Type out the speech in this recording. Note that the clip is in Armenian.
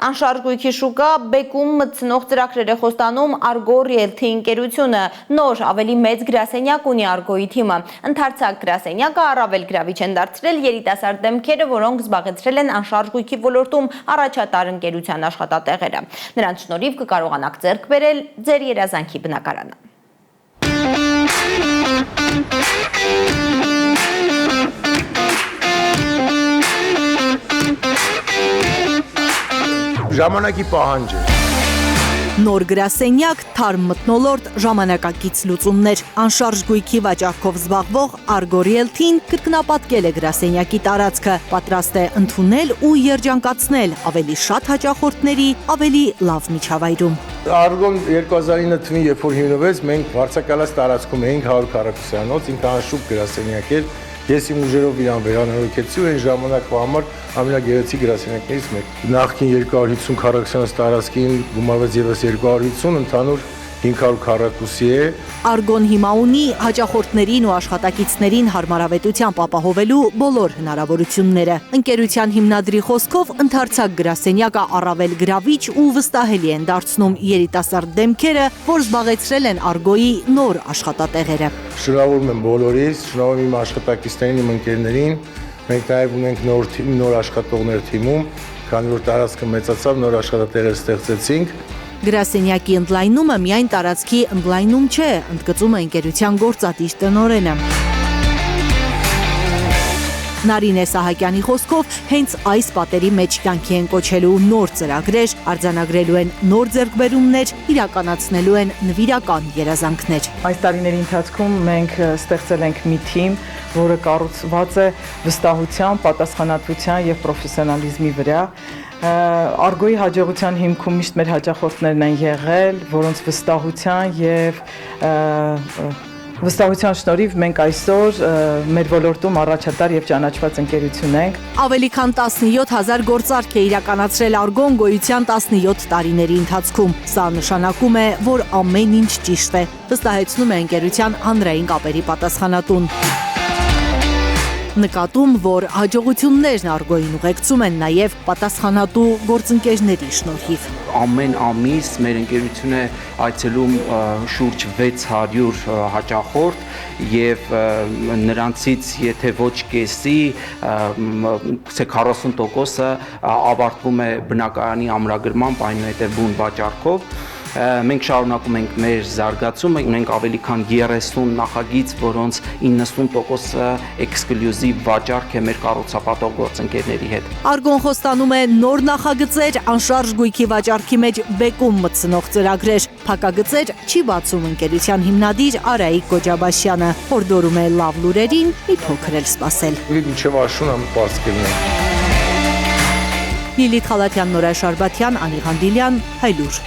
Անշարժ գույքի շուկա բեկում մտցնող ծրագրեր է խոստանում Argo Realty ընկերությունը, նոր ավելի մեծ գրասենյակ ունի Argo-ի թիմը։ Ընդարձակ գրասենյակը առավել գրավիչ են դարձրել երիտասարդ դեմքերը, որոնք զբաղեցրել են անշարժ գույքի ոլորտում առաջատար ընկերության աշխատատեղերը։ Նրանց շնորհիվ կկարողանաք ձեռք բերել ձեր երազանքի բնակարանը։ Ժամանակի պահանջ է։ Նոր գրասենյակ, թարմ մթնոլորտ, ժամանակակից լուծումներ, անշարժ գույքի վաճառքով զբաղվող Argo Realty-ն կրկնապատկել է գրասենյակի տարածքը, պատրաստ է ընդունել ու երջանկացնել ավելի շատ հաճախորդների, ավելի լավ միջավայրում։ Argo-ն 2009 թվականին, երբ որ հիմնվեց, մենք վարձակալած տարածքում էինք 100 քառակուսիանոց, ինքնահաշուկ գրասենյակ էր։ Ես իմ ուժերով իրան վերանորոգեցի ու այն ժամանակվա համար ամենագեղեցիկ գրասենյակներից մեկը։ Նախկին 250 քառակուսիանոց տարածքին գումարվեց եւս 250, ընդհանուր 500 քառակուսի է։ Argo-ն հիմա ունի հաճախորդներին ու աշխատակիցներին հարմարավետությամբ ապահովելու բոլոր հնարավորությունները։ Ընկերության հիմնադրի խոսքով ընդարձակ գրասենյակը առավել գրավիչ ու վստահելի են դարձնում երիտասարդ դեմքերը, որ զբաղեցրել են Argo-ի նոր աշխատատեղերը։ Շնորհավորում եմ բոլորիս, շնորհավորում իմ աշխատակիցներին, իմ ընկերներին։ Մենք նաև ունենք նոր աշխատողներ թիմում, քանի որ տարածքը մեծացավ, նոր աշխատատեղեր ստեղծեցինք։ Գրասենյակի ընդլայնումը միայն տարածքի ընդլայնում չէ, ընդգծում է ընկերության գործադիր տնօրենը։ Նարինե Սահակյանի խոսքով հենց այս պատերի մեջ կյանքի են կոչելու նոր ծրագրեր, արձանագրելու են նոր ձեռքբերումներ, իրականացնելու են նվիրական երազանքներ։ Այս տարիների ընթացքում մենք ստեղծել ենք մի թիմ, որը կառուցված է վստահության, պատասխանատվության եւ պրոֆեսիոնալիզմի վրա։ Argo-ի հաջողության հիմքում միշտ մեր հաճախորդներն են եղել, որոնց վստահության շնորհիվ մենք այսօր մեր ոլորտում առաջատար եւ ճանաչված ընկերություն ենք։ Ավելի քան 17000 գործարք է իրականացրել Argo-ն գոյության 17 տարիների ընթացքում։ Սա նշանակում է, որ ամեն ինչ ճիշտ է, վստահեցնում է ընկերության հանրային կապերի պատասխանատուն։ Նկատում, որ հաջողություններն Argo-ին ուղեկցում են նաև պատասխանատու գործընկերների շնորհիվ։ Ամեն ամիս մեր ընկերությունը այցելում շուրջ 600 հաճախորդ եւ նրանցից եթե ոչ կեսի, 40%-ը ավարտվում է բնակարանի ամրագրմամբ, այնուհետեւ բուն վաճառքով։ Մենք շարունակում ենք մեր զարգացումը, ունենք ավելի քան 30 նախագիծ, որոնց 90%-ը էքսկլյուզիվ վաճառք է մեր կառուցապատող գործընկերների հետ։ Argo-ն խոստանում է նոր նախագծեր, անշարժ գույքի վաճառքի մեջ բեկում մտցնող ծրագրեր։ Փակագծեր չի բացում ընկերության հիմնադիր Արայիկ Գոջաբաշյանը, հորդորում է լավ լուրերին մի փոքր էլ սպասել։ Մինչև աշուն ամպարսկելն է։ Լիլիթ Խալաթյան, Նորայր Շարբաթյան, Անի Ղանդիլյան, Հայլուր։